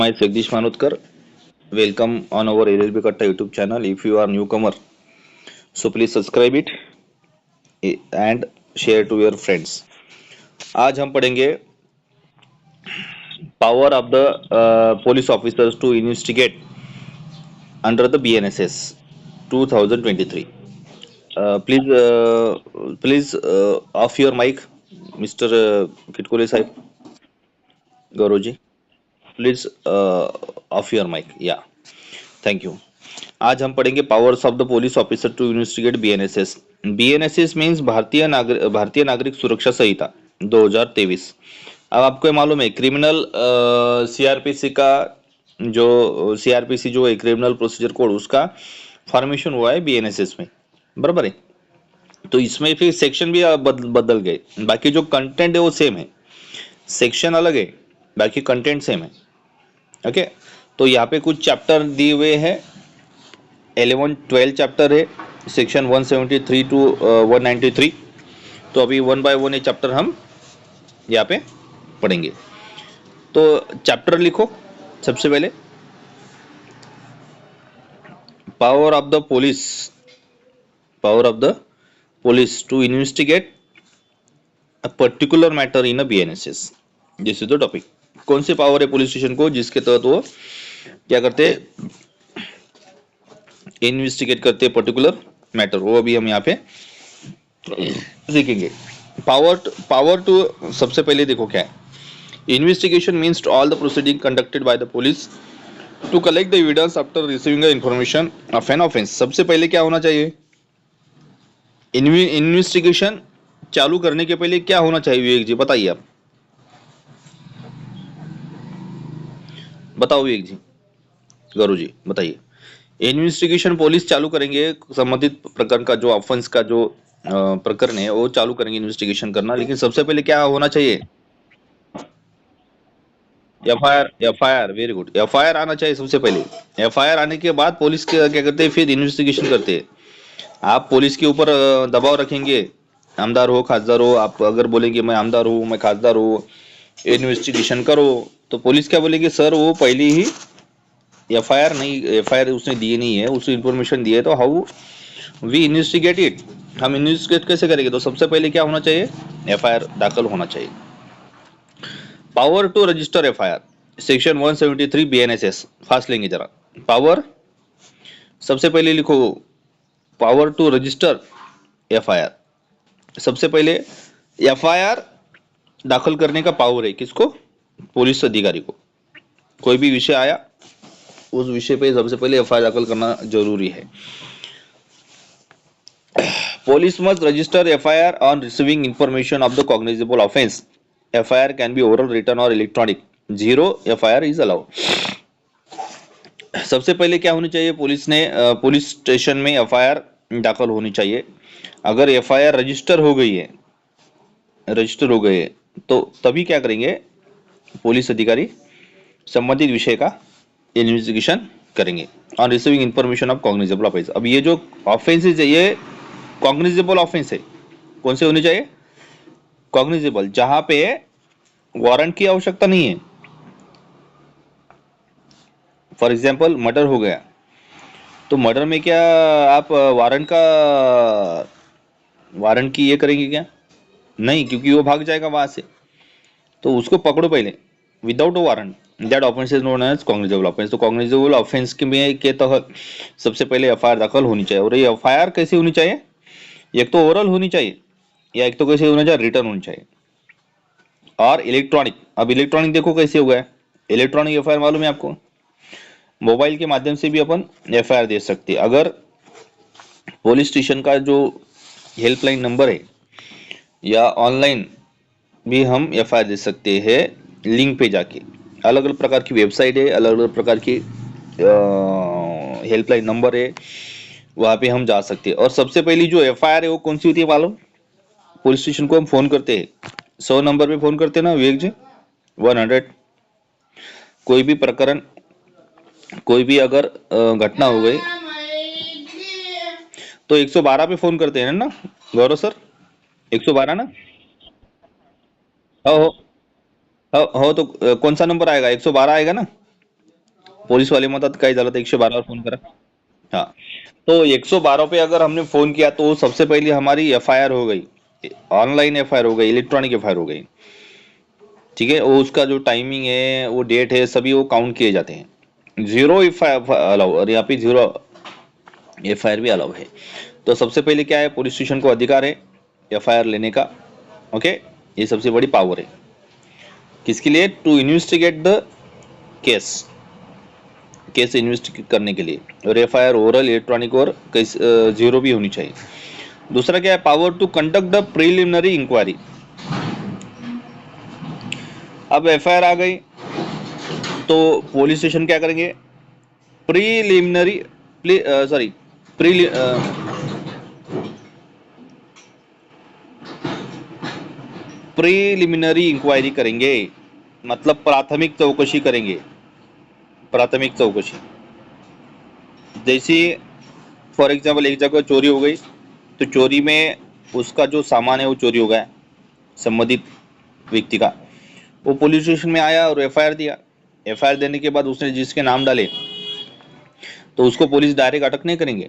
My Jagdish Manotkar. Welcome on our LLB Katta YouTube channel. If you are newcomer, so please subscribe it and share to your friends. आज हम पढ़ेंगे power of the police officers to investigate under the BNSS 2023. Please off your mic, Mr. Kitkole Sahib, Gauroji. Please off your mic. Yeah, thank you. आज हम पढ़ेंगे powers of the police officer to investigate BNSS. BNSS means Bharatiya Nagarik सुरक्षा संहिता 2023। अब आपको ये मालूम है criminal CrPC का जो सीआरपीसी जो है क्रिमिनल प्रोसीजर कोड उसका फॉर्मेशन हुआ है बीएनएसएस में, बराबर है। तो इसमें फिर सेक्शन भी बदल गए, बाकी जो कंटेंट है वो सेम है, सेक्शन अलग है, बाकी कंटेंट सेम है। ओके, तो यहाँ पे कुछ चैप्टर दिए हुए हैं, 11-12 चैप्टर है, सेक्शन 173 टू 193। तो अभी वन बाय वन ये चैप्टर हम यहाँ पे पढ़ेंगे। तो चैप्टर लिखो सबसे पहले, power of the police to investigate a particular matter in a BNSS. This is the topic. कौन से पावर है पुलिस स्टेशन को जिसके तहत वो क्या करते हैं, इन्वेस्टिगेट करते हैं पर्टिकुलर मैटर, वो अभी हम यहाँ पे सीखेंगे। पावर टू सबसे पहले देखो क्या है। Investigation means to all the proceeding conducted by the police to collect the evidence after receiving the information of an offence. सबसे पहले क्या होना चाहिए, इन्वेस्टिगेशन चालू करने के पहले क्या होना चाहिए विवेक जी, बताइए आप, बताओ विवेक जी, गौरव जी बताइए। इन्वेस्टिगेशन पुलिस चालू करेंगे संबंधित प्रकरण का, जो ऑफेंस का जो प्रकरण है वो चालू करेंगे इन्वेस्टिगेशन करना, लेकिन सबसे पहले क्या होना चाहिए, एफआईआर। वेरी गुड, एफआईआर आना चाहिए सबसे पहले। एफआईआर आने के बाद पुलिस क्या करते हैं, फिर इन्वेस्टिगेशन करते हैं। आप पुलिस के ऊपर दबाव रखेंगे, आमदार हो खासदार हो, आप अगर बोलेंगे मैं आमदार हूँ मैं खासदार हूँ इन्वेस्टिगेशन करो, तो पुलिस क्या बोलेगी, सर वो पहले ही एफआईआर उसने दी नहीं है, उसने इंफॉर्मेशन दी है, तो हाउ वी इन्वेस्टिगेट इट, हम इन्वेस्टिगेट कैसे करेंगे। तो सबसे पहले क्या होना चाहिए, एफआईआर दाखिल होना चाहिए। Power to register FIR, section 173 BNSS, fast लेंगे जरा। पावर सबसे पहले लिखो, पावर टू रजिस्टर एफआईआर। सबसे पहले एफआईआर दाखिल करने का पावर है किसको, पुलिस अधिकारी को। कोई भी विषय आया उस विषय पे सबसे पहले एफआईआर दाखिल करना जरूरी है। Police must register FIR on receiving information of the cognizable offense. FIR can be oral, written or electronic. Zero FIR is allowed. सबसे पहले क्या होनी चाहिए, पुलिस स्टेशन में एफआईआर दाखिल होनी चाहिए। अगर एफआईआर रजिस्टर हो गई है तो तभी क्या करेंगे, पुलिस अधिकारी संबंधित विषय का इन्वेस्टिगेशन करेंगे on receiving information of cognizable offence. अब ये जो ऑफेंसेस है ये कॉग्निजेबल ऑफेंस है, कौन से होने चाहिए, कॉग्निजेबल, जहां पे वारंट की आवश्यकता नहीं है। फॉर एग्जाम्पल मर्डर हो गया, तो मर्डर में क्या आप वारंट की ये करेंगे क्या, नहीं, क्योंकि वो भाग जाएगा वहां से, तो उसको पकड़ो पहले without warrant. That offence is known as cognizable offence. तो कॉग्निजेबल ऑफेंस के तहत सबसे पहले एफआईआर दाखिल होनी चाहिए। और ये एफआईआर कैसी होनी चाहिए, एक तो ओरल होनी चाहिए, या एक तो कैसे होना चाहिए, रिटर्न होनी चाहिए, और इलेक्ट्रॉनिक। अब इलेक्ट्रॉनिक देखो कैसे हो गया, इलेक्ट्रॉनिक एफआईआर मालूम है आपको, मोबाइल के माध्यम से भी अपन एफआईआर दे सकते हैं। अगर पुलिस स्टेशन का जो हेल्पलाइन नंबर है, या ऑनलाइन भी हम एफआईआर दे सकते हैं, लिंक पे जाके। अलग अलग प्रकार की वेबसाइट है, अलग अलग प्रकार की हेल्पलाइन नंबर है, वहां पे हम जा सकते हैं। और सबसे पहली जो एफआईआर है वो कौन सी होती है मालूम, पुलिस स्टेशन को हम फोन करते हैं, 100 नंबर पे फोन करते हैं ना विवेक जी, 100। कोई भी प्रकरण, कोई भी अगर घटना हो गई तो 112 पे फोन करते हैं ना गौरव सर, 112 ना, हो तो कौन सा नंबर आएगा, 112 आएगा ना। पोलीस वाले म्हणतात काय झालं तर 112 वर फोन करा. हाँ, तो 112 पे अगर हमने फोन किया तो सबसे पहले हमारी एफआईआर हो गई, ऑनलाइन एफआईआर हो गई, इलेक्ट्रॉनिक एफआईआर हो गई. ठीक है, वो उसका जो टाइमिंग है, वो डेट है, सभी वो काउंट किए जाते हैं. जीरो एफ अलाउ, और यहाँ पे जीरो एफआईआर भी अलाउ है. तो सबसे पहले क्या है, पुलिस स्टेशन को अधिकार है एफआईआर लेने का. ओके, ये सबसे बड़ी पावर है. किसके लिए? To investigate the case, case investigate करने के लिए. और एफआईआर ओरल, इलेक्ट्रॉनिक और जीरो भी होनी चाहिए. दूसरा क्या है, power to conduct the preliminary inquiry. अब एफआईआर आ गई तो पुलिस स्टेशन क्या करेंगे, preliminary, sorry, pre preliminary inquiry करेंगे. मतलब प्राथमिक चौकशी करेंगे. प्राथमिक चौकशी जैसी, फॉर एग्जाम्पल एक जगह चोरी हो गई, तो चोरी में उसका जो सामान है वो चोरी हो गया, संबंधित व्यक्ति का. वो पुलिस स्टेशन में आया और एफआईआर दिया. एफआईआर देने के बाद उसने जिसके नाम डाले, तो उसको पुलिस डायरेक्ट अटक नहीं करेंगे,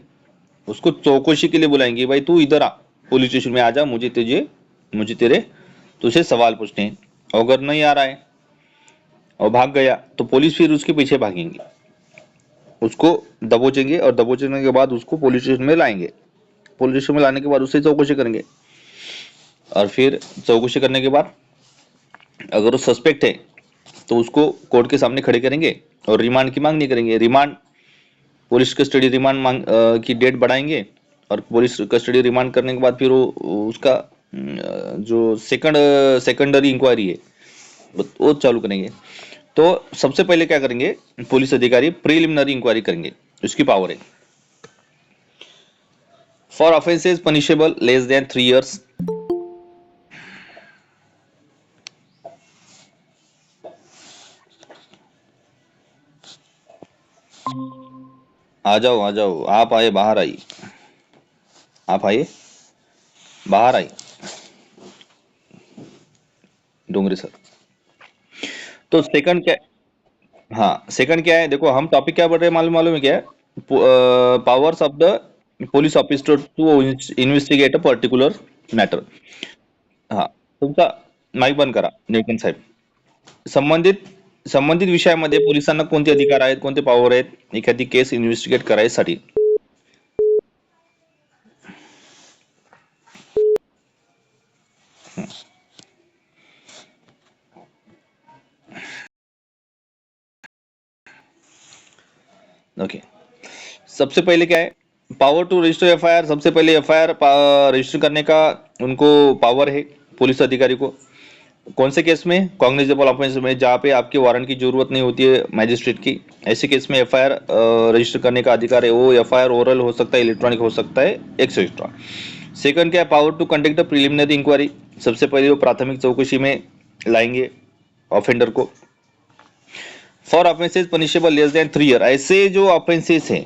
उसको चौकशी के लिए बुलाएंगे. भाई तू इधर आ, पुलिस स्टेशन में आ जा, मुझे तेरे तुझे सवाल पूछने हैं. अगर नहीं आ रहा है और भाग गया तो पुलिस फिर उसके पीछे भागेंगे, उसको दबोचेंगे, और दबोचने के बाद उसको पुलिस स्टेशन में लाएंगे. पुलिस स्टेशन में लाने के बाद उससे चौकशी करेंगे, और फिर चौकशी करने के बाद अगर वो सस्पेक्ट है तो उसको कोर्ट के सामने खड़े करेंगे और रिमांड की मांग नहीं करेंगे. रिमांड, पुलिस कस्टडी रिमांड मांग की डेट बढ़ाएंगे, और पुलिस कस्टडी रिमांड करने के बाद फिर वो उसका जो सेकंडरी इंक्वायरी है वो चालू करेंगे. तो सबसे पहले क्या करेंगे, पुलिस अधिकारी प्रीलिमिनरी इंक्वायरी करेंगे. उसकी पावर है. For offences punishable less than 3 years. आ जाओ, आप आए, बाहर आई, आप आइए, बाहर आई, डोंगरे सर. तो सेकंड क्या, हाँ सेकंड क्या है, देखो हम टॉपिक क्या पढ़ रहे हैं, मालूम मालूम है क्या है, powers of the police officer to investigate a particular matter. हा, तुमचा माईक बंद करा निळकंठ साहेब. संबंधित संबंधित विषयामध्ये पोलिसांना कोणते अधिकार आहेत, कोणते पॉवर आहेत एखादी केस इन्व्हेस्टिगेट करायसाठी. ओके, सबसे पहले क्या है, पावर टू रजिस्टर एफआईआर. सबसे पहले एफआईआर रजिस्टर करने का उनको पावर है पुलिस अधिकारी को. कौन से केस में? कॉग्निजेबल ऑफेंस में, जहाँ पे आपके वारंट की जरूरत नहीं होती है मैजिस्ट्रेट की, ऐसे केस में एफआईआर रजिस्टर करने का अधिकार है. वो एफआईआर ओरल हो सकता है, इलेक्ट्रॉनिक हो सकता है, एक्सेट्रा. सेकंड क्या है, power to conduct the preliminary inquiry. सबसे पहले वो प्राथमिक चौकशी में लाएंगे ऑफेंडर को. For offences punishable less than 3 year. ऐसे जो ऑफेंसेस हैं,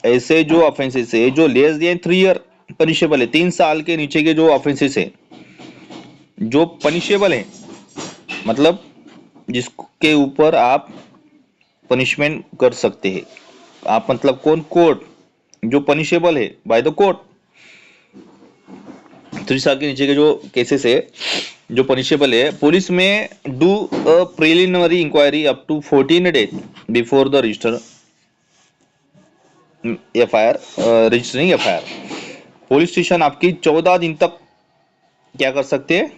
ऐसे जो ऑफेंसेस है जो लेस देन 3 year पनिशेबल है, 3 साल के नीचे के जो ऑफेंसेस है जो पनिशेबल है, मतलब जिसके ऊपर आप पनिशमेंट कर सकते हैं. आप मतलब कौन? कोर्ट. जो पनिशेबल है बाय द कोर्ट, 3 साल के नीचे के जो केसेस है जो पनिशेबल है, पुलिस में do a preliminary inquiry up to 14 days before the register FIR, registering FIR. Police station आपकी 14 दिन तक क्या कर सकते हैं,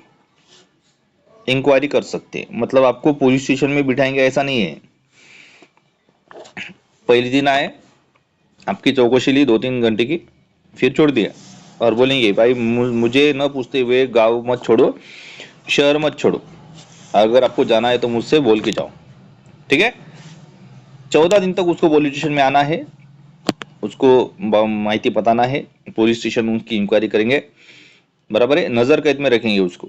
इंक्वायरी कर सकते हैं. मतलब आपको पुलिस स्टेशन में बिठाएंगे ऐसा नहीं है. पहले दिन आए, आपकी चौकशी ली 2-3 घंटे की, फिर छोड़ दिया, और बोलेंगे भाई मुझे न पूछते हुए गांव मत छोड़ो, शहर मत छोड़ो, अगर आपको जाना है तो मुझसे बोल के जाओ. ठीक है, 14 दिन तक उसको पुलिस स्टेशन में आना है, उसको माहिती बताना है. पुलिस स्टेशन उनकी इंक्वायरी करेंगे, बराबर है, नजर कैद में रखेंगे उसको.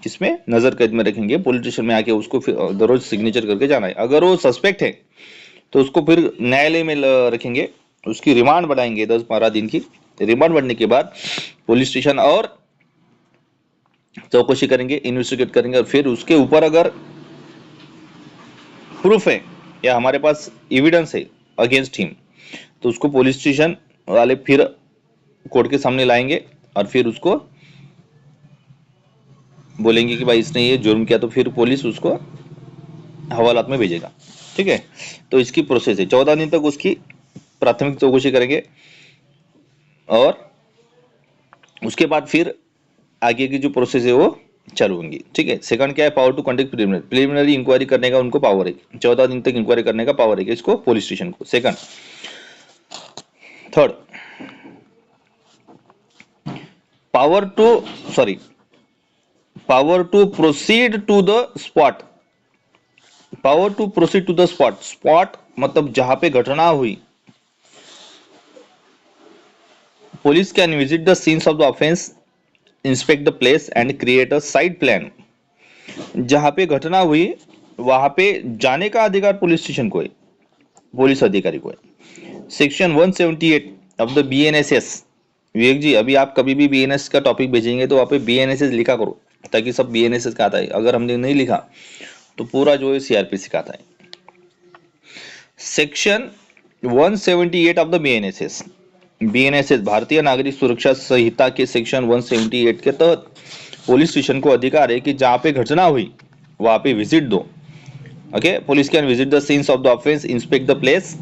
किसमें? नजर कैद में रखेंगे. पुलिस स्टेशन में आके उसको फिर दररोज सिग्नेचर करके जाना है. अगर वो सस्पेक्ट है तो उसको फिर न्यायालय में रखेंगे, उसकी रिमांड बढ़ाएंगे 10-12 दिन की. रिमांड बढ़ने के बाद पुलिस स्टेशन और चौकशी करेंगे, इन्वेस्टिगेट करेंगे, और फिर उसके ऊपर अगर प्रूफ है, या हमारे पास एविडेंस है अगेंस्ट हिम, तो उसको पुलिस स्टेशन वाले फिर कोर्ट के सामने लाएंगे और फिर उसको बोलेंगे कि भाई इसने ये जुर्म किया, तो फिर पुलिस उसको हवालात में भेजेगा। ठीक है, तो इसकी प्रोसेस है, 14 दिन तक उसकी प्राथमिक चौकसी करेंगे और उसके बाद फिर आगे की जो प्रोसेस है वो चालू होंगी। ठीक है, सेकंड क्या है, power to conduct preliminary inquiry करने का उनको पावर है, 14 दिन तक इंक्वायरी करने का पावर है इसको पुलिस स्टेशन को। Second, third, power to sorry power to proceed to the spot. Power to proceed to the spot, spot मतलब जहां पे घटना हुई। Police can visit the scenes of the offence, inspect the place and create a site plan. जहां पे घटना हुई वहां पे जाने का अधिकार पुलिस स्टेशन को है, पुलिस अधिकारी को है। Section 178 of the BNSS. Vivek ji, अभी आप कभी भी बीएनएस का टॉपिक भेजेंगे तो वहां पे बीएनएसएस लिखा करो, ताकि सब बीएनएसएस का आता है। अगर हमने नहीं लिखा तो पूरा जो है सीआरपीसी का आता है। Section 178 of the BNSS, BNSS भारतीय नागरिक सुरक्षा संहिता के सेक्शन 178 के तहत पुलिस स्टेशन को अधिकार है कि जहां पे घटना हुई वहां पे विजिट दो। Okay, police can visit the scenes of the offence, inspect the place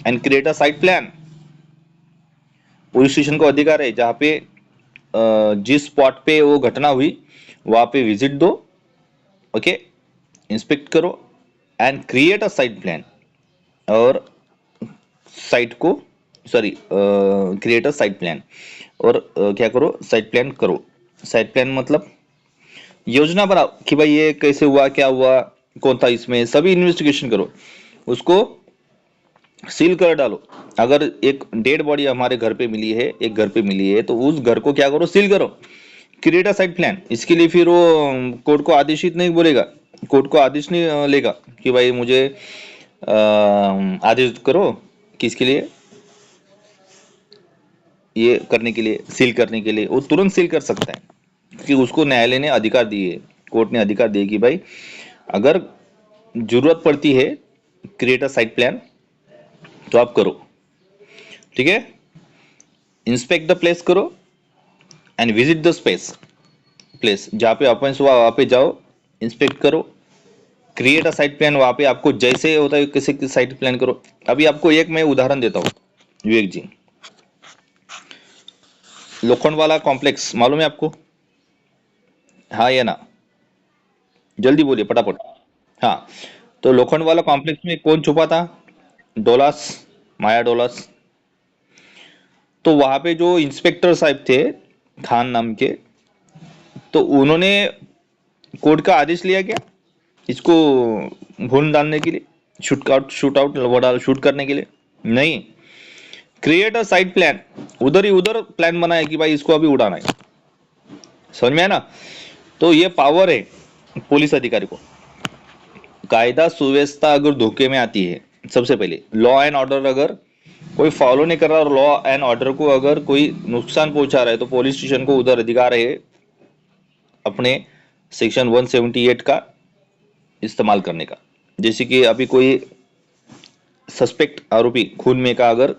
and create a site plan. Police station को अधिकार है जहां पे जिस स्पॉट पे वो घटना हुई वहां पे विजिट दो, ओके, इंस्पेक्ट करो and create a site plan, और साइट को sorry create a site plan, और क्या करो, साइट प्लान करो। साइट प्लान मतलब योजना बनाओ कि भाई ये कैसे हुआ, क्या हुआ, कौन था इसमें, सभी इन्वेस्टिगेशन करो, उसको सील कर डालो। अगर एक डेड बॉडी हमारे घर पे मिली है, एक घर पे मिली है, तो उस घर को क्या करो, सील करो, क्रिएट अ साइट प्लान। इसके लिए फिर वो कोर्ट को आदेशित नहीं बोलेगा, कोर्ट को आदेश नहीं लेगा कि भाई मुझे आदेश करो किसके लिए, ये करने के लिए, सील करने के लिए। वो तुरंत सील कर सकता है कि उसको न्यायालय ने अधिकार दिए, कोर्ट ने अधिकार दिए कि भाई अगर जरूरत पड़ती है क्रिएट अ साइट प्लान तो आप करो। ठीक है, इंस्पेक्ट द प्लेस करो and visit the space, place जहाँ पे ऑफेंस हुआ वहाँ पे जाओ, इंस्पेक्ट करो, क्रिएट अ साइट प्लान, वहाँ पे आपको जैसे होता है किसी की साइट प्लान करो। अभी आपको एक मैं उदाहरण देता हूँ विवेक जी, लोखंडवाला कॉम्प्लेक्स मालूम है आपको? हाँ या ना, जल्दी बोलिए फटाफट। हाँ, तो लोखंडवाला कॉम्प्लेक्स में कौन छुपा था? डोलास, माया डोलास। तो वहां पे जो इंस्पेक्टर साहब थे, खान नाम के, तो उन्होंने कोर्ट का आदेश लिया क्या इसको भून डालने के लिए, शूट आउट शूट करने के लिए? नहीं, क्रिएट अ साइट प्लान, उधर ही उधर प्लान बनाया कि भाई इसको अभी उड़ाना है। समझ में आया ना? तो ये पावर है पुलिस अधिकारी को। कायदा सुव्यवस्था अगर धोखे में आती है, सबसे पहले लॉ एंड ऑर्डर अगर कोई फॉलो नहीं कर रहा और लॉ एंड ऑर्डर को अगर कोई नुकसान पहुंचा रहा है, तो पुलिस स्टेशन को उधर अधिकार है अपने सेक्शन 178 का इस्तेमाल करने का। जैसे कि अभी कोई सस्पेक्ट आरोपी खून में का अगर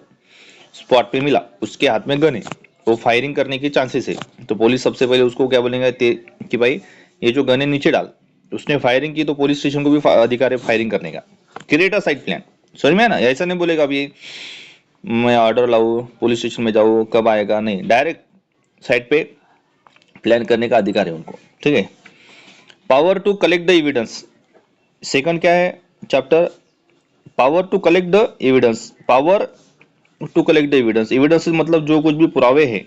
स्पॉट पे मिला, उसके हाथ में गन है, वो फायरिंग करने के चांसेस है, तो पुलिस सबसे पहले उसको क्या बोलेंगे कि भाई ये जो गन है नीचे डाल। उसने फायरिंग की तो पुलिस स्टेशन को भी अधिकार है फायरिंग करने का। क्रिएट अ साइट प्लान, समझ में है ना? ऐसा नहीं बोलेगा अभी मैं ऑर्डर लाऊं, पुलिस स्टेशन में जाऊं, कब आएगा, नहीं, डायरेक्ट साइट पे प्लान करने का अधिकार है उनको। ठीक है, power to collect the evidence, second क्या है chapter, power to collect the evidence. Power to collect the evidence, evidence मतलब जो कुछ भी पुरावे हैं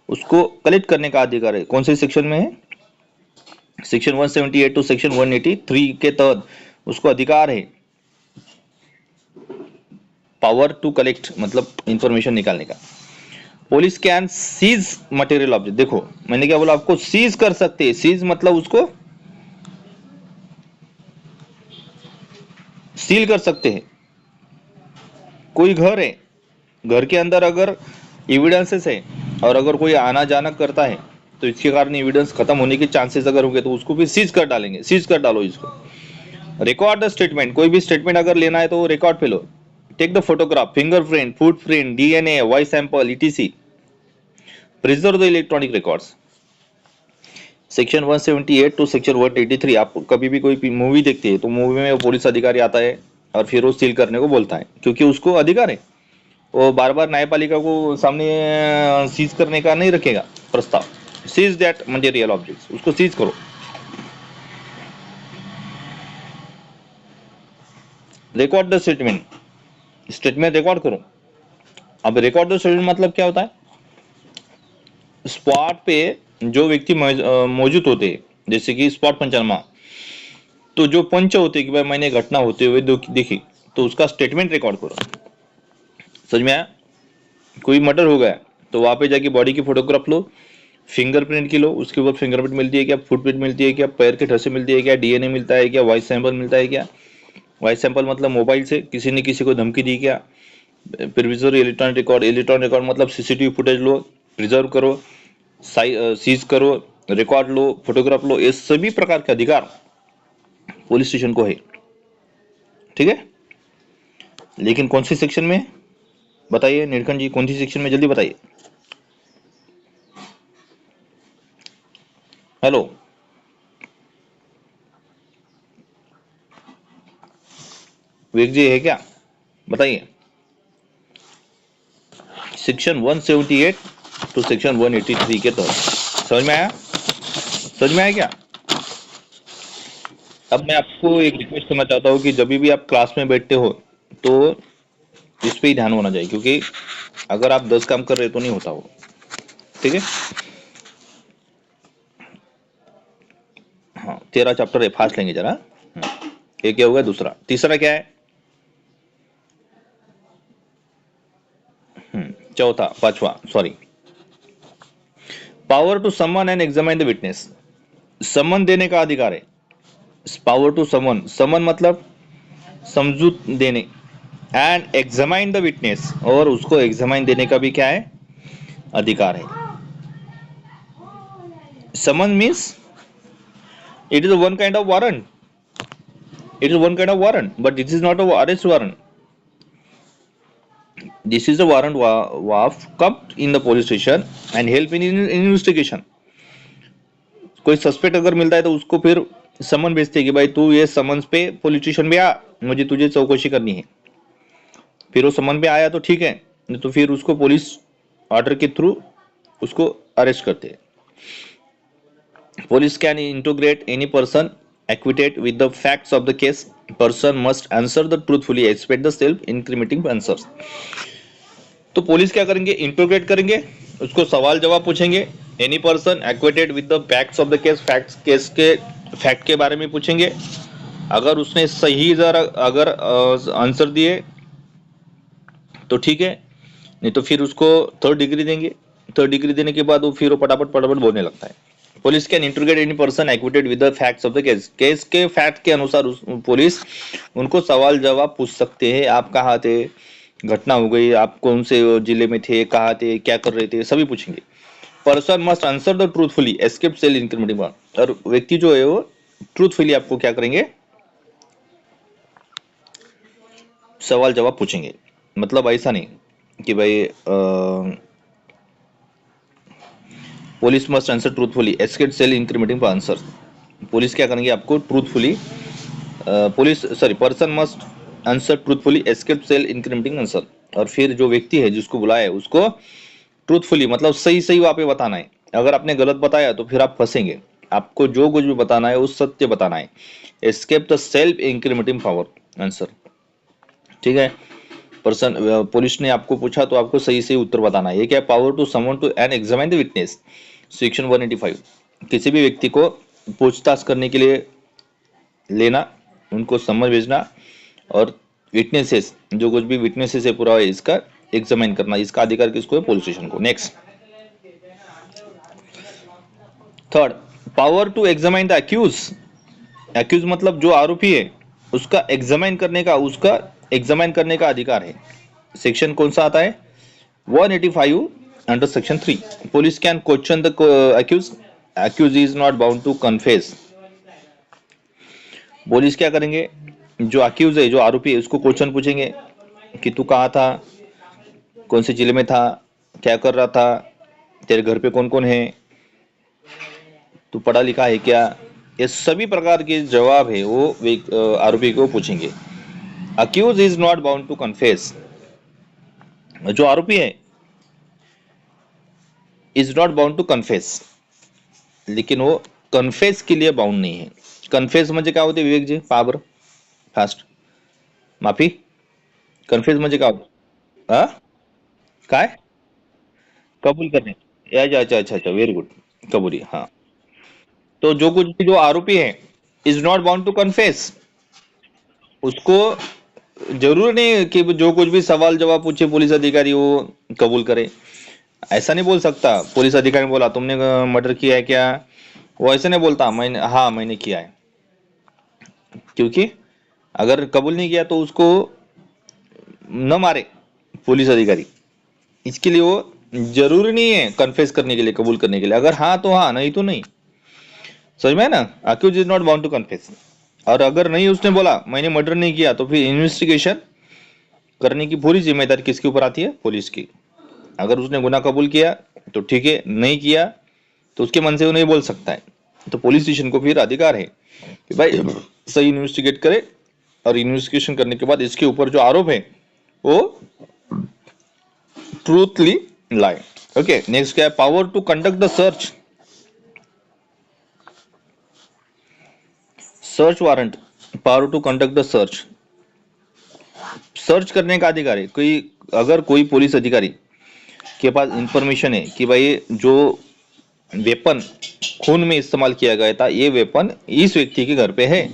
उसको कलेक्ट करने का अधिकार है। कौन से सेक्शन में है? सेक्शन 178 टू सेक्शन 183 के तहत उसको अधिकार है पावर टू कलेक्ट मतलब इंफॉर्मेशन निकालने का। Police can seize material object, देखो मैंने क्या बोला आपको, सीज कर सकते हैं। सीज मतलब उसको सील कर सकते हैं। कोई घर है, घर के अंदर अगर एविडेंसेस है और अगर कोई आना जाना करता है तो इसके कारण एविडेंस खत्म होने के चांसेस अगर होंगे तो उसको भी सीज कर डालेंगे, सीज कर डालो इसको। रिकॉर्ड द स्टेटमेंट, कोई भी स्टेटमेंट अगर लेना है तो रिकॉर्ड पे लो. Take the photograph, fingerprint, footprint, DNA, voice sample, etc. Preserve the electronic records. Section 178 to section 183. आप कभी भी कोई मूवी देखते हैं तो मूवी में वो पुलिस अधिकारी आता है और फिर वो सील करने को बोलता है, क्योंकि उसको अधिकार है. वो बार बार न्यायपालिका को सामने सीज करने का नहीं रखेगा प्रस्ताव. सीज दैट मटेरियल ऑब्जेक्ट्स, उसको सीज करो. Record the statement, statement record करो. अब रिकॉर्ड द स्टेटमेंट मतलब क्या होता है? स्पॉट पे जो व्यक्ति मौजूद होते हैं, जैसे कि स्पॉट पंचनामा, तो जो पंच होते हैं कि भाई मैंने घटना होते हुए देखी, तो उसका स्टेटमेंट रिकॉर्ड करो. समझ में आया? कोई मर्डर हो गया तो वहां पे जाके बॉडी की फोटोग्राफ लो, फिंगरप्रिंट की लो, उसके बाद फिंगरप्रिंट मिलती है क्या, फुटप्रिंट मिलती है क्या, पैर के ठसे मिलती है क्या, डीएनए मिलता है क्या, वॉइस सैंपल मिलता है क्या. वॉइस सैंपल मतलब मोबाइल से किसी ने किसी को धमकी दी क्या. Preserve electronic record, electronic record मतलब सीसीटीवी फुटेज लो, प्रिजर्व करो, सीज करो, रिकॉर्ड लो, फोटोग्राफ लो. ये सभी प्रकार के अधिकार पुलिस स्टेशन को है. ठीक है, लेकिन कौन सी सेक्शन में बताइए नीलकंठ जी, कौन सी सेक्शन में, जल्दी बताइए. हेलो, विवेक जी है क्या, बताइए. सेक्शन 178 टू सेक्शन 183 के तहत. समझ में आया? समझ में आया क्या? अब मैं आपको एक रिक्वेस्ट करना चाहता हूँ कि जब भी आप क्लास में बैठते हो तो इस पे ही ध्यान होना चाहिए, क्योंकि अगर आप 10 काम कर रहे हो तो नहीं होता वो. ठीक है, हाँ 13 चैप्टर है, फास्ट लेंगे जरा. एक क्या होगा, दूसरा, तीसरा क्या है, चौथा, पांचवा, sorry. Power to summon and examine the witness. Summon देने का अधिकार है. पावर टू समन, समन मतलब समझूत देने, एंड एग्जामाइन द विटनेस, और उसको एग्जामाइन देने का भी क्या है, अधिकार है. समन means it is one kind of warrant. It is one kind of warrant, but this is not a arrest warrant. This is a warrant of come in the police station and help in investigation. कोई suspect अगर मिलता है तो उसको फिर समन भेजते हैं कि भाई तू ये समन्स पे पुलिस स्टेशन में आ, मुझे तुझे चौकसी करनी है. फिर वो समन पे आया तो ठीक है, नहीं तो फिर उसको पुलिस ऑर्डर के थ्रू उसको अरेस्ट करते हैं. Police can integrate any person acquitted with the facts of the case. Person must answer the truthfully, expect the self-incriminating answers. तो पुलिस क्या करेंगे, इंटरोगेट करेंगे, उसको सवाल जवाब पूछेंगे. Any person acquitted with the facts of the case, facts case के fact के बारे में पूछेंगे. अगर उसने सही जरा अगर आंसर दिए तो ठीक है, नहीं तो फिर उसको थर्ड डिग्री देंगे. थर्ड डिग्री देने के बाद वो फिर वो पटापट पटापट बोलने लगता है. Police can interrogate any person acquitted with the facts of the case. Case के फैक्ट के अनुसार पुलिस उनको सवाल जवाब पूछ सकते हैं. आप कहाँ थे, घटना हो गई, आप कौन से जिले में थे, कहाँ थे, क्या कर रहे थे, सभी पूछेंगे. Person must answer the truthfully, escape self incriminating. और व्यक्ति जो है वो ट्रूथफुली आपको क्या करेंगे, सवाल जवाब पूछेंगे. मतलब ऐसा नहीं कि भाई police must answer truthfully, escape self incriminating answer. Police क्या करेंगे, आपको truthfully, police sorry person must answer truthfully, escape self incriminating answer. और फिर जो व्यक्ति है जिसको बुलाया है उसको ट्रूथफुली मतलब सही सही वहां पे बताना है. अगर आपने गलत बताया तो फिर आप फंसेंगे. आपको जो कुछ भी बताना है वो सत्य बताना है. Escape the self incriminating power answer. ठीक है, पर्सन पुलिस ने आपको पूछा तो आपको सही सही उत्तर बताना है. ये क्या, power to someone to and examine the witness. Section 185, किसी भी व्यक्ति को पूछताछ करने के लिए लेना, उनको समझ भेजना, और विटनेसेस जो कुछ भी विटनेसेस है पूरा है इसका एग्जामिन करना, इसका अधिकार किसको है, पुलिस स्टेशन को. Next, third, power to examine the accused. Accused मतलब जो आरोपी है उसका एग्जामिन करने का अधिकार है. सेक्शन कौन सा आता है, 185 under section 3. Police can question the accused. Accused is not bound to confess. Police क्या करेंगे, जो अक्यूज है, जो आरोपी है, उसको क्वेश्चन पूछेंगे कि तू कहाँ था, कौन से जिले में था, क्या कर रहा था, तेरे घर पे कौन कौन है, तू पढ़ा लिखा है क्या। ये सभी प्रकार के जवाब है वो आरोपी को पूछेंगे। Accused is not bound to confess, जो आरोपी है is not bound to confess, लेकिन वो कन्फेस के लिए बाउंड नहीं है। कन्फेस म्हणजे काय होते विवेक जी, पहा बरं फास्ट, माफी, कन्फेस म्हणजे काय होतं? हा, काय, कबूल करणे, अच्छा अच्छा अच्छा अच्छा, व्हेरी गुड, कबूली, हाँ। तो जो कुछ भी जो आरोपी है is not bound to confess, उसको जरूर नहीं है कि जो कुछ भी सवाल जवाब पूछे पुलिस अधिकारी वो कबूल करे। ऐसा नहीं बोल सकता, पुलिस अधिकारी ने बोला तुमने मर्डर किया है क्या, वो ऐसे नहीं बोलता मैंने, हाँ मैंने किया है, क्योंकि अगर कबूल नहीं किया तो उसको न मारे पुलिस अधिकारी। इसके लिए वो जरूरी नहीं है कन्फेस करने के लिए, कबूल करने के लिए, अगर हाँ तो हाँ, नहीं तो नहीं। समझ में है ना, accused is not bound to confess. और अगर नहीं उसने बोला मैंने मर्डर नहीं किया, तो फिर इन्वेस्टिगेशन करने की पूरी जिम्मेदारी किसके ऊपर आती है, पुलिस की। अगर उसने गुनाह कबूल किया तो ठीक है, नहीं किया तो उसके मन से वो नहीं बोल सकता है। तो पुलिस स्टेशन को फिर अधिकार है कि भाई सही इन्वेस्टिगेट करे, और इन्वेस्टिगेशन करने के बाद इसके ऊपर जो आरोप है वो ट्रूथली lie. ओके, नेक्स्ट क्या है, power to conduct the search, search warrant, power to conduct the search, search करने का अधिकार है। कोई, अगर कोई पुलिस अधिकारी के पास इंफॉर्मेशन है कि भाई जो वेपन खून में इस्तेमाल किया गया था ये वेपन इस व्यक्ति के घर पे है,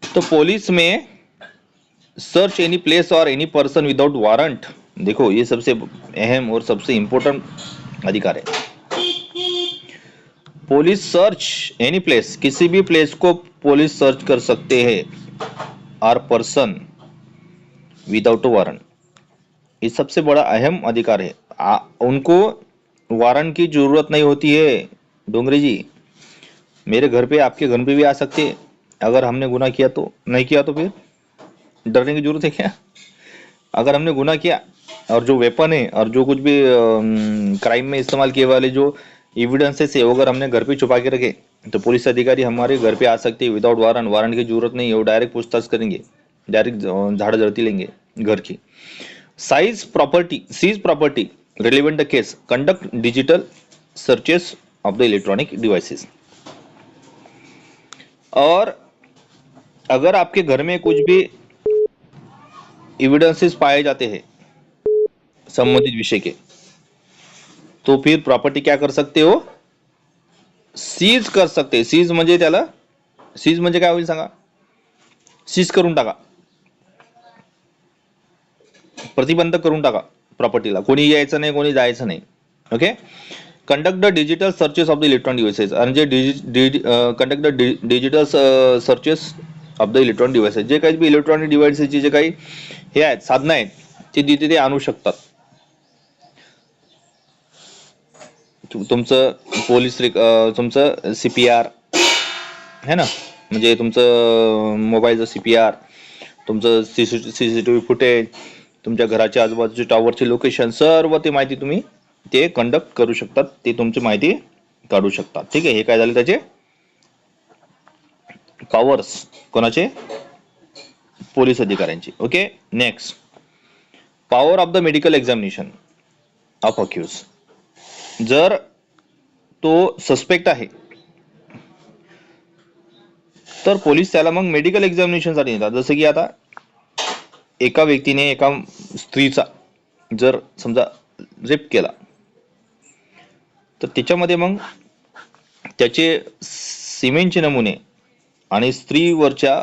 तो पुलिस में सर्च एनी प्लेस और एनी पर्सन विदाउट वारंट, देखो ये सबसे अहम और सबसे इंपॉर्टेंट अधिकार है। पुलिस सर्च एनी प्लेस, किसी भी प्लेस को पुलिस सर्च कर सकते हैं, और पर्सन विदाउट वारंट, ये सबसे बड़ा अहम अधिकार है। उनको वारंट की जरूरत नहीं होती है। डोंगरे जी, मेरे घर पे आपके घर पे भी आ सकते हैं, अगर हमने गुनाह किया तो, नहीं किया तो फिर डरने की जरूरत है क्या। अगर हमने गुनाह किया और जो वेपन है और जो कुछ भी क्राइम में इस्तेमाल किए वाले जो एविडेंसेस है वो अगर हमने घर पे छुपा के रखे, तो पुलिस अधिकारी हमारे घर पे आ सकते हैं विदाउट वारंट। वारंट की जरूरत नहीं है, वो डायरेक्ट पूछताछ करेंगे, डायरेक्ट झाड़ा जड़ती लेंगे घर की। Seize property, seize property, relevant the case, conduct digital searches of the electronic devices. और अगर आपके घर में कुछ भी एविडेंसेस पाए जाते हैं संबंधित विषय के, तो फिर प्रॉपर्टी क्या कर सकते हो, सीज कर सकते। सीज म्हणजे त्याला, सीज म्हणजे काय होईल सांगा, सीज करून टाका, प्रतिबंध करून टाका प्रॉपर्टीला, कोणी यायचं नाही, कोणी जायचं नाही। Okay, conduct the digital searches of the electronic devices, आणि जे conduct the digital searches of the electronic devices, जे काही इलेक्ट्रॉनिक डिव्हाइसेसचे जे काही हे आहेत साधनं आहेत ते तिथे ते आणू शकतात। तुमचं पोलीस तुमचं सीपीआर है ना, म्हणजे तुमचं मोबाईलचं सीपीआर, तुमचं सीसीटीव्ही फुटेज, तुमच्या घराच्या आजूबाजूचे टॉवरचे लोकेशन, सर्व ते माहिती तुम्ही ते कंडक्ट करू शकतात, ते तुमची माहिती काढू शकतात। ठीक आहे, हे काय झाले त्याचे पॉवर्स, कोणाचे, पोलीस अधिकाऱ्यांची। Okay, next, power of the medical examination of accused, जर तो सस्पेक्ट आहे तर पोलीस त्याला मग मेडिकल एक्झामिनेशनसाठी नेतात। जसं की आता एका व्यक्तीने एका स्त्रीचा जर समजा रेप केला, तर त्याच्यामध्ये मग त्याचे सिमेंटचे नमुने आणि स्त्रीवरच्या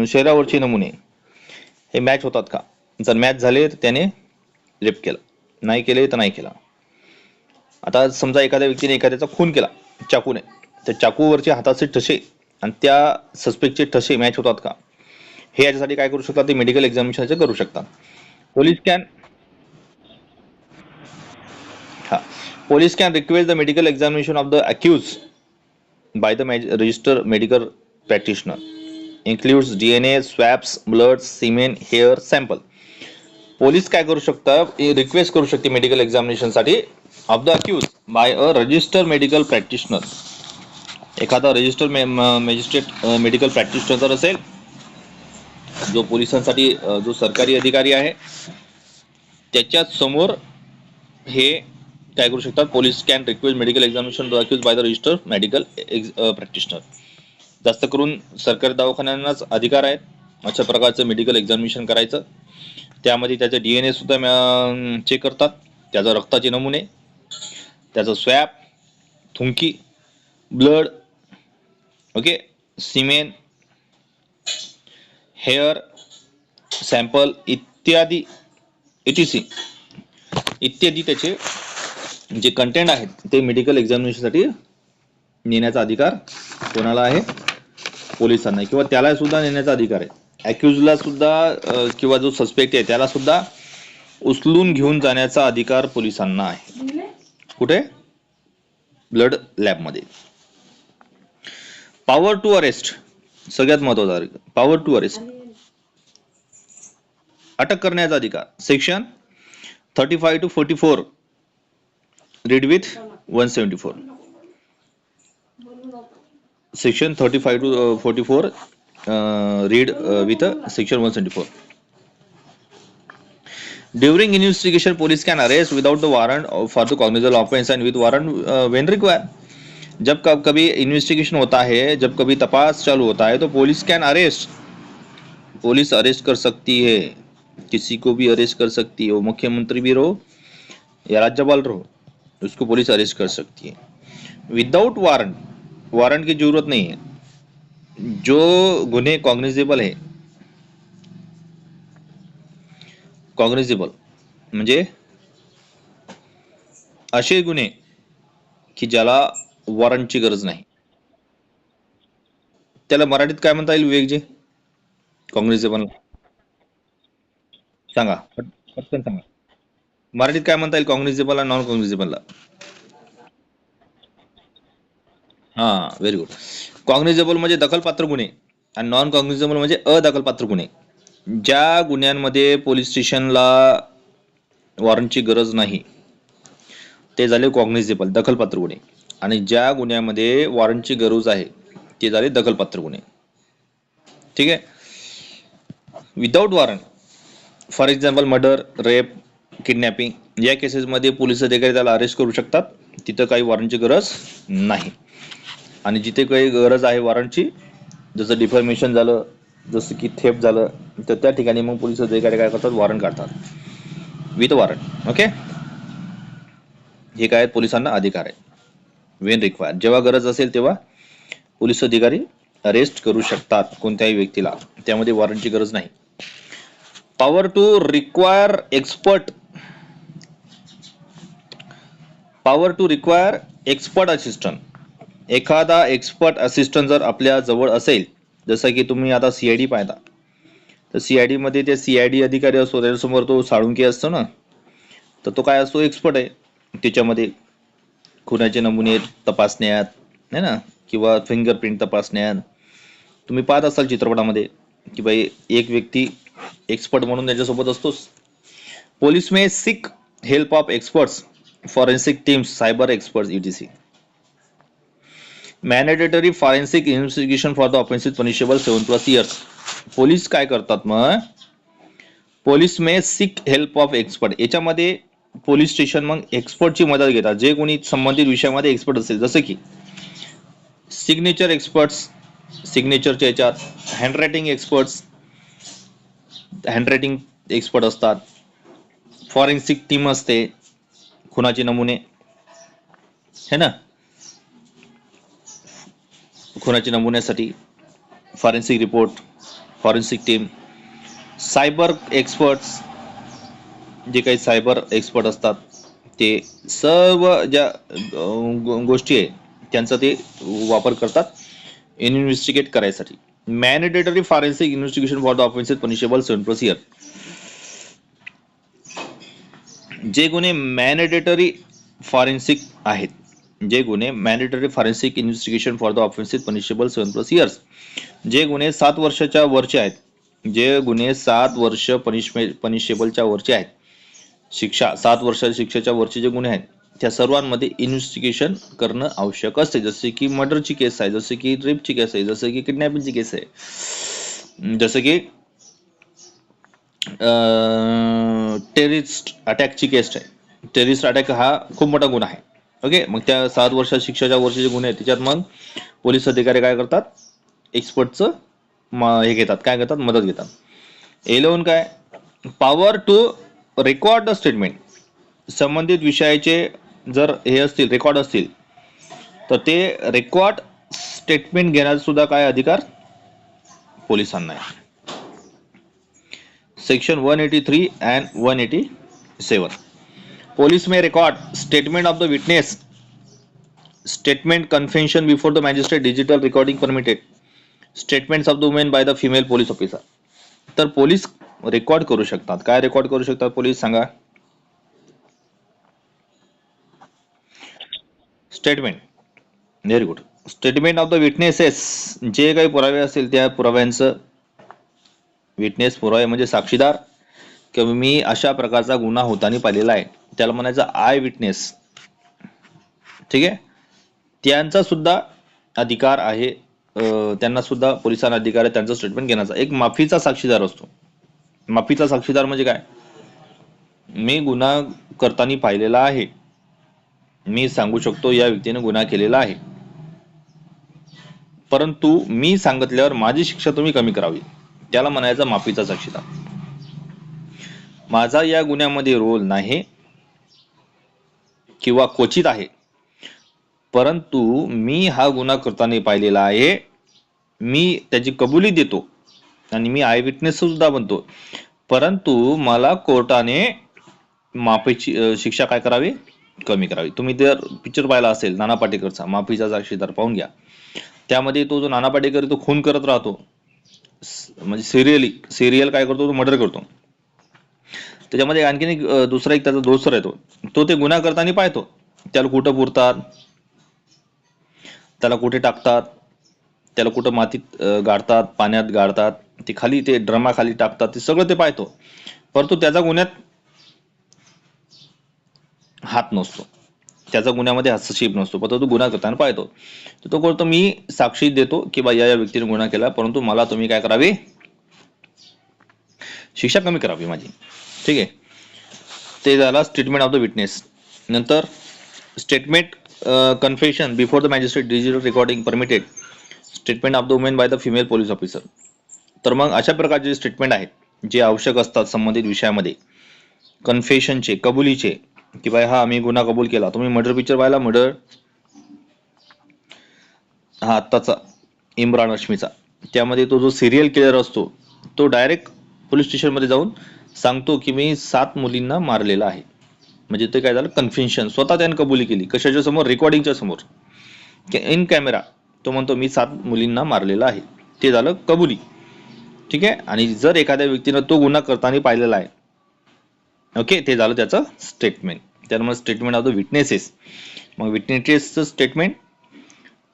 शरीरावरचे नमुने हे मॅच होतात का, जर मॅच झाले तर त्याने रेप केला, नाही केले तर नाही केला। आता समजा एखाद्या व्यक्तीने एखाद्याचा खून केला चाकूने, तर चाकूवरचे हाताचे ठसे आणि त्या सस्पेक्टचे ठसे मॅच होतात का, हे याच्यासाठी काय करू शकतात, ते मेडिकल एक्झामिनेशन करू शकतात। पोलीस कॅन, हा, police can request the medical examination of the accused by the register medical practitioner includes DNA, swabs, blood, semen, hair sample. Police काय करू शकतात, रिक्वेस्ट करू शकते मेडिकल एक्झामिनेशन साठी of the accused by a register medical practitioner. एखादा register magistrate medical practitioner जर असेल, जो पोलिसांसाठी जो सरकारी अधिकारी आहे, त्याच्या समोर हे काय करू शकतात, police can request medical examination accused by the register medical practitioner. जास्त करून सरकारी दवाखान्यांनाच अधिकार आहेत अशा प्रकारचं मेडिकल एक्झामिनेशन करायचं. त्यामध्ये त्याचे DNA सुद्धा चेक करतात, त्याचा रक्ताचे नमुने, त्याचं स्वॅब, थुंकी, blood, okay, semen, hair sample इत्यादी etc इत्यादी त्याचे जे कंटेंट आहेत ते मेडिकल एक्झामिनेशनसाठी नेण्याचा अधिकार कोणाला आहे, पोलिसांना, किंवा त्याला सुद्धा नेण्याचा अधिकार आहे. अक्यूजला सुद्धा किंवा जो सस्पेक्ट आहे त्याला सुद्धा उचलून घेऊन जाण्याचा अधिकार पोलिसांना आहे. कुठे? ब्लड लॅब मध्ये. पॉवर टू अरेस्ट सगळ्यात महत्वाचा, पॉवर टू अरेस्ट, अटक करण्याचा अधिकार. Section 35 to 44 read with 174. Section 35 to 44 read with section 174. During investigation, police can arrest without the warrant for the cognizable offense and with warrant when required. जब कभी investigation होता है, जब कभी तपास चालू होता है, तो police can arrest, police arrest कर सकती है, किसी को भी अरेस्ट कर सकती है, वो मुख्यमंत्री भी रहो या राज्यपाल रहो, उसको पुलिस अरेस्ट कर सकती है विदाउट वारंट. वारंट की जरूरत नहीं है. जो गुन्हे कॉग्निजेबल आहे, कॉग्निजेबल म्हणजे असे गुन्हे की ज्याला वॉरंटची गरज नाही, त्याला मराठीत काय म्हणता येईल विवेकजी? कॉग्निजेबल सांगा, पटकन सांगा. मराठीत काय म्हणता येईल कॉग्निजेबल आणि नॉन कॉग्निजेबलला? हा, व्हेरी गुड. कॉग्निजेबल म्हणजे दखलपात्र गुन्हे आणि नॉन कॉग्निजेबल म्हणजे अदखलपात्र गुन्हे. ज्या गुन्ह्यांमध्ये पोलीस स्टेशनला वॉरंटची गरज नाही ते झाले कॉग्निजेबल, दखलपात्र गुन्हे. आणि ज्या गुन्ह्यामध्ये वॉरंटची गरज आहे ते झाले दखलपात्र गुन्हे. ठीक आहे. Without warrant, for example murder, rape, kidnapping या केसेसमध्ये पोलीस अधिकारी त्याला अरेस्ट करू शकतात. तिथं काही वॉरंटची गरज नाही. आणि जिथे काही गरज आहे वॉरंटची, जसं डिफॉर्मेशन झालं, जसं की थेफ्ट झालं, तर त्या ठिकाणी मग पोलीस अधिकारी काय करतात, वॉरंट काढतात विथ वॉरंट. ओके. हे काय पोलिसांना अधिकार आहे वेन रिक्वायर्ड, जेव्हा गरज असेल तेव्हा पोलीस अधिकारी अरेस्ट करू शकतात कोणत्याही व्यक्तीला, त्यामध्ये वॉरंटची गरज नाही. Power to require expert, power to require expert assistant. एखादा एक्सपर्ट असिस्टंट जर आपल्या जवळ असेल, जसं की तुम्ही आता CID पाहता, तर CID मध्ये ते CID अधिकारी असतो, त्याच्यासमोर तो साळुंके असतो ना, तर तो काय असतो, एक्सपर्ट आहे. त्याच्यामध्ये खुनाचे नमुने तपासण्यात है ना, किंवा फिंगरप्रिंट तपासण्यात तुम्ही पाहत असाल चित्रपटामध्ये की भाई एक व्यक्ती एक्सपर्ट म्हणून त्याच्यासोबत असतोच. Police may seek help of experts, forensic teams, cyber experts etc. Mandatory forensic investigation for the offences punishable 7+ years. Police काय करतात मग, police may seek help of expert, याच्यामध्ये पोलीस स्टेशन मग एक्सपर्टची मदत घेतात, जे कोणी संबंधित विषयामध्ये एक्सपर्ट असेल, जसं की सिग्नेचर एक्सपर्ट्स, सिग्नेचरच्या याच्यात, हँडरायटिंग एक्सपर्ट्स, हँडरायटिंग एक्सपर्ट असतात, फॉरेन्सिक टीम असते, खुनाचे नमुने है ना, खुनाच्या नमुन्यासाठी forensic report, forensic team, cyber experts, जे काही सायबर एक्सपर्ट असतात, ते सर्व ज्या गोष्टी आहे त्यांचा ते वापर करतात इन्व्हेस्टिगेट करायसाठी. Mandatory forensic investigation for the offences punishable 7+ years. जे गुन्हे मॅनेडेटरी फॉरेन्सिक आहेत, जे गुन्हे mandatory forensic investigation for the offences punishable 7+ years, जे गुन्हे 7 वर्षाच्या वरचे आहेत, जे गुन्हे 7 वर्ष पनिशेबलच्या वरचे आहेत, शिक्षा 7 वर्षाच्या शिक्षेच्या वरचे जे गुन्हे आहेत, त्या सर्वांमध्ये इन्व्हेस्टिगेशन करणं आवश्यक असते. जसे की मर्डरची केस आहे, जसे की रेपची केस आहे, जसे की किडनॅपिंगची केस आहे, जसे की टेररिस्ट अटॅकची केस आहे. टेररिस्ट अटॅक हा खूप मोठा गुन्हा आहे. ओके, मग त्या 7 वर्षाच्या शिक्षेच्या वरचे जे गुन्हे आहेत त्याच्यात मग पोलीस अधिकारी काय करतात, एक्सपर्टचं हे घेतात, काय घेतात, मदत घेतात. 11 काय, power to record the statement. संबंधित विषयाचे जर हे असतील, रेकॉर्ड असतील, तर ते रेकॉर्ड स्टेटमेंट घेण्याचा सुद्धा काय अधिकार पोलिसांना आहे. Section 183 and 187. Police may record statement of the witness, statement confession before the magistrate, digital recording permitted, statements of the women by the female police officer. तर पोलीस रेकॉर्ड करू शकतात. काय रेकॉर्ड करू शकतात पोलीस, सांगा. Statement. Very good. Statement of the witnesses, जे काही पुरावे असतील त्या पुराव्यांचं, विटनेस पुरावे म्हणजे साक्षीदार, किंवा मी अशा प्रकारचा गुन्हा होताना पाहिलेला आहे, त्याला म्हणायचं आय विटनेस. ठीक आहे, त्यांचा सुद्धा अधिकार आहे, त्यांना सुद्धा पोलिसांना अधिकार आहे त्यांचं स्टेटमेंट घेण्याचा. एक माफीचा साक्षीदार असतो. माफीचा साक्षीदार म्हणजे काय, मी गुन्हा करताना पाहिलेला आहे, मी सांगू शकतो या व्यक्तीने गुन्हा केलेला आहे, परंतु मी सांगितल्यावर माझी शिक्षा तुम्ही कमी करावी, त्याला म्हणायचा माफीचा साक्षीदार. माझा या गुन्ह्यामध्ये रोल नाही किंवा क्वचित आहे, परंतु मी हा गुन्हा करताना पाहिलेला आहे, मी त्याची कबुली देतो आणि मी आय विटनेस सुद्धा बनतो, परंतु मला कोर्टाने माफीची शिक्षा काय करावी, कमी करावी. तुम्ही जर पिक्चर पाहिला असेल नाना पाटेकरचा माफीचा साक्षीदार, पाहून घ्या. त्यामध्ये तो जो नाना पाटेकर तो खून करत राहतो, म्हणजे सिरियल काय करतो, तो मर्डर करतो. त्याच्यामध्ये आणखीन एक दुसरा एक त्याचा दोस्त राहतो, तो ते गुन्हा करताना पाहतो, त्याला कुठं पुरतात, त्याला कुठे टाकतात, त्याला कुठं मातीत गाडतात, पाण्यात गाडतात, ते खाली ते ड्रमा खाली टाकतात, ते सगळं ते पाहतो, परंतु त्याचा गुन्ह्यात हात नसतो, त्याचा गुन्ह्यामध्ये हस्तक्षेप नसतो, परंतु गुन्हा करताना पाहतो. तर तो करतो, मी साक्षी देतो की बा या व्यक्तीने गुन्हा केला, परंतु मला तुम्ही काय करावे, शिक्षा कमी करावी माझी. ठीक आहे, ते झाला स्टेटमेंट ऑफ द विटनेस. नंतर statement confession before the magistrate, digital recording permitted, statement of the women by the female police officer. तर मग अशा प्रकारचे स्टेटमेंट आहेत जे आवश्यक असतात संबंधित विषयामध्ये. कन्फेशनचे, कबुलीचे, की बाय हा मी गुन्हा कबूल केला. तुम्ही मर्डर पिक्चर पाहिला, मर्डर हा आत्ताचा इम्रान हाशमीचा, त्यामध्ये तो जो सिरियल किलर असतो तो डायरेक्ट पोलीस स्टेशनमध्ये जाऊन सांगतो की मी 7 मुलींना मारलेला आहे. म्हणजे ते काय झालं, कन्फेशन, स्वतः त्याने कबुली केली. कशाच्या समोर, रेकॉर्डिंगच्या समोर, इन कॅमेरा तो म्हणतो मी 7 मुलींना मारलेला आहे, ते झालं कबुली. ठीक आहे, आणि जर एखाद्या व्यक्तीनं तो गुन्हा करताना पाहिलेला आहे, ओके, ते झालं त्याचं स्टेटमेंट. त्यामुळे स्टेटमेंट ऑफ द विटनेसेस. मग विटनेसेसचं स्टेटमेंट,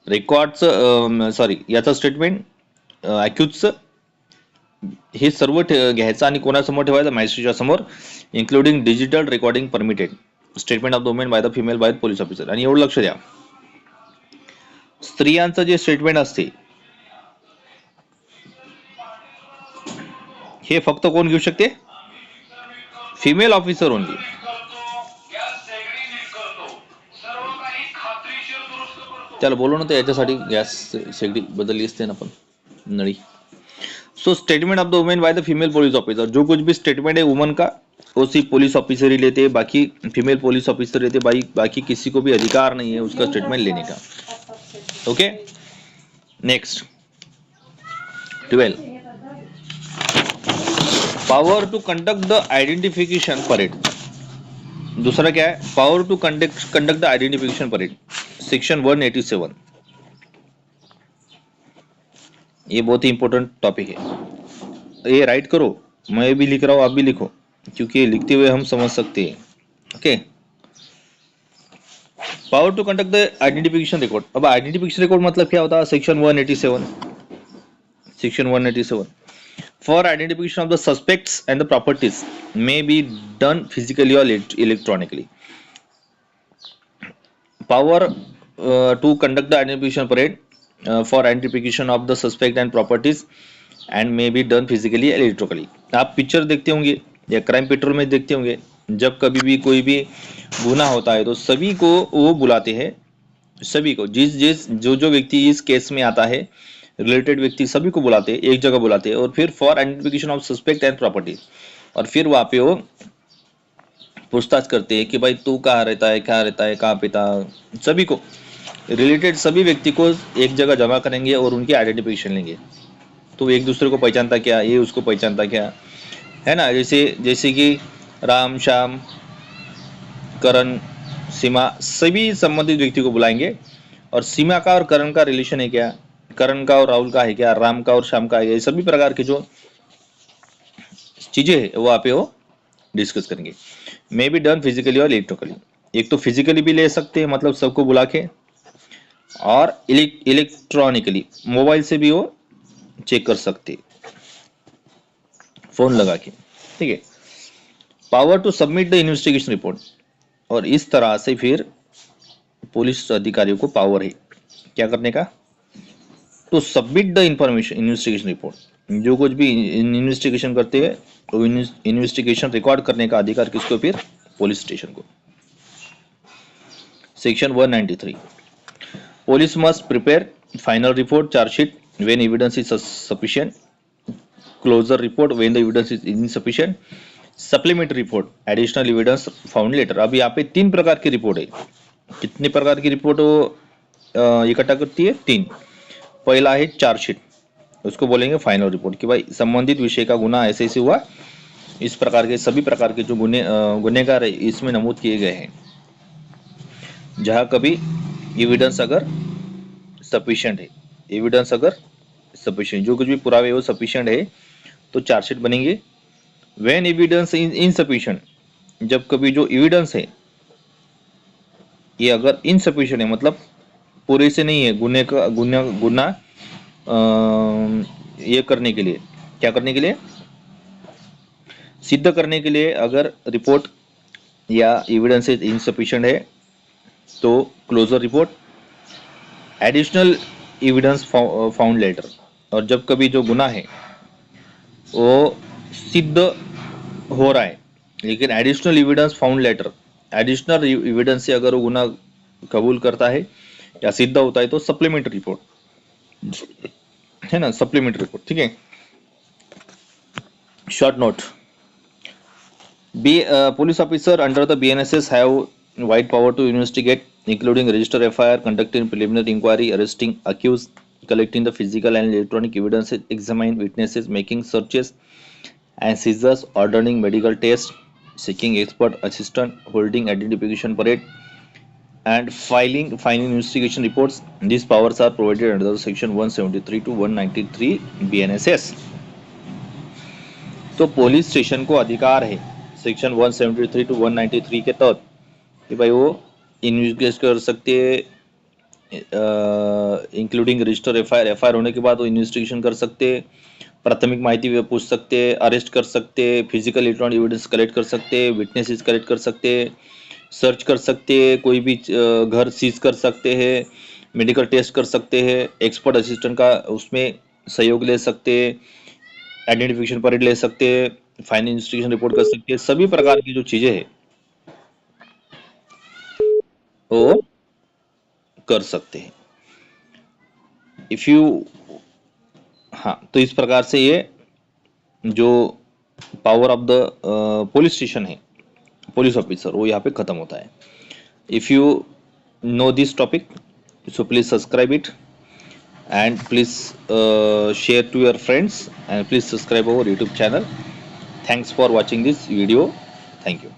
रेकॉर्डचं याचं स्टेटमेंट, अॅक्युजचं, हे सर्व घ्यायचं आणि कोणासमोर ठेवायचं, मॅजिस्ट्रेटच्या समोर, including digital recording permitted, statement of the women by the female by police officer. आणि एवढं लक्ष द्या, स्त्रियांचं जे स्टेटमेंट असते हे फक्त कोण घेऊ शकते, फिमेल ऑफिसर ओनली. त्याला बोलू ना, याच्यासाठी गॅस शेगडी बदलली असते ना पण नळी. So statement of the women by the female police officer, जो कुछ भी स्टेटमेंट है वुमन का वो सिर्फ पुलिस ऑफिसर ही लेते, बाकी फीमेल पुलिस ऑफिसर लेते, बाकी किसी को भी अधिकार नहीं है उसका स्टेटमेंट लेने का. Okay, next 12, power to conduct the identification parade. दूसरा क्या है, power to conduct the identification parade, section 187. ये बहुत ही इंपॉर्टेंट टॉपिक है, ये राइट करो, मैं भी लिख रहा हूँ, आप भी लिखो, क्योंकि लिखते हुए हम समझ सकते हैं. Okay, power to conduct the identification record. अब आइडेंटिफिकेशन रिकॉर्ड मतलब क्या होता है, section 187. Section 187. For identification of the suspects and the properties may be done physically or electronically. Power to conduct the identification parade for identification of the suspect and properties and may be done physically or electrically. आप picture देखते होंगे या crime petrol में देखते होंगे, जब कभी भी कोई भी गुना होता है तो सभी को वो बुलाते हैं, सभी को जिस जिस जो जो व्यक्ति इस केस में आता है, रिलेटेड व्यक्ति सभी को बुलाते हैं, एक जगह बुलाते हैं और फिर for identification of suspect and property, और फिर वहाँ पे वो पूछताछ करते हैं कि भाई तू कहाँ रहता है, क्या रहता है, कहाँ पिता, सभी को रिलेटेड सभी व्यक्ति को एक जगह जमा करेंगे और उनकी आइडेंटिफिकेशन लेंगे। तो एक दूसरे को पहचानता क्या, ये उसको पहचानता क्या, है ना। जैसे जैसे कि राम, श्याम, करण, सीमा, सभी संबंधित व्यक्ति को बुलाएंगे और सीमा का और करण का रिलेशन है क्या, करण का और राहुल का है क्या, राम का और श्याम का है क्या, सभी प्रकार की जो चीजें है वो आप वो डिस्कस करेंगे। मे बी डन फिजिकली और इलेक्ट्रिकली। एक तो फिजिकली भी ले सकते हैं, मतलब सबको बुला के, और इलेक्ट्रॉनिकली मोबाइल से भी वो चेक कर सकते, फोन लगा के, ठीक है। Power to submit the investigation report, और इस तरह से फिर पुलिस अधिकारियों को पावर है क्या करने का, तो submit the information investigation report, जो कुछ भी इन्वेस्टिगेशन करते हैं तो इन्वेस्टिगेशन रिकॉर्ड करने का अधिकार किसको, फिर पुलिस स्टेशन को। Section 193, police must prepare final report chargesheet when evidence is sufficient, closure report when the evidence is insufficient, supplementary report additional evidence found later. अब यहाँ पे 3 प्रकार की रिपोर्ट है। कितने प्रकार की रिपोर्ट इकट्ठा करती है? 3। पहला है चार्जशीट, उसको बोलेंगे फाइनल रिपोर्ट कि भाई संबंधित विषय का गुना ऐसे ऐसे हुआ, इस प्रकार के सभी प्रकार के जो गुनेगार है इसमें नमूद किए गए हैं, जहां कभी एविडेंस अगर सफिशिएंट है, एविडेंस अगर सफिशिएंट, जो कुछ भी पुरावे वो सफिशिएंट है तो चार्जशीट बनेंगे। व्हेन एविडेंस इज इनसफिशिएंट, जब कभी जो एविडेंस है ये अगर इनसफिशिएंट है, मतलब पूरे से नहीं है, गुना ये करने के लिए, क्या करने के लिए, सिद्ध करने के लिए अगर रिपोर्ट या एविडेंस इनसफिशिएंट है तो closure report, additional evidence found later, और जब कभी जो गुना है वो सिद्ध हो रहा है लेकिन additional evidence found later, additional evidence से अगर वो गुना कबूल करता है या सिद्ध होता है तो सप्लीमेंट्री रिपोर्ट, है ना, सप्लीमेंट्री रिपोर्ट, ठीक है। Short note, police officer under the BNSS have wide power to investigate, including register FIR, conducting preliminary inquiry, arresting accused, collecting the physical and electronic evidence, examine witnesses, making searches and seizures, ordering medical tests, seeking expert assistance, holding identification parade, and filing final investigation reports. These powers are provided under section 173 to 193 BNSS. तो police station को अधिकार है section 173 to 193 के तहत कि भाई वो investigate कर सकते हैं, इंक्लूडिंग रजिस्टर एफआईआर होने के बाद वो इन्वेस्टिगेशन कर सकते, प्राथमिक माहिती पूछ सकते, अरेस्ट कर सकते, फिजिकल इलेक्ट्रॉनिक एविडेंस कलेक्ट कर सकते, विटनेसेस कलेक्ट कर सकते, सर्च कर सकते, कोई भी घर सीज कर सकते हैं, मेडिकल टेस्ट कर सकते हैं, एक्सपर्ट असिस्टेंट का उसमें सहयोग ले सकते, आइडेंटिफिकेशन परेड ले सकते हैं, फाइनल इन्वेस्टिगेशन रिपोर्ट कर सकते हैं, सभी प्रकार की जो चीजें हैं वो कर सकते हैं। इफ यू, हाँ, तो इस प्रकार से ये जो power of the police station है, पुलिस ऑफिसर, वो यहाँ पे खत्म होता है। If you know this topic so please subscribe it and please share to your friends and please subscribe our YouTube channel. Thanks for watching this video. Thank you.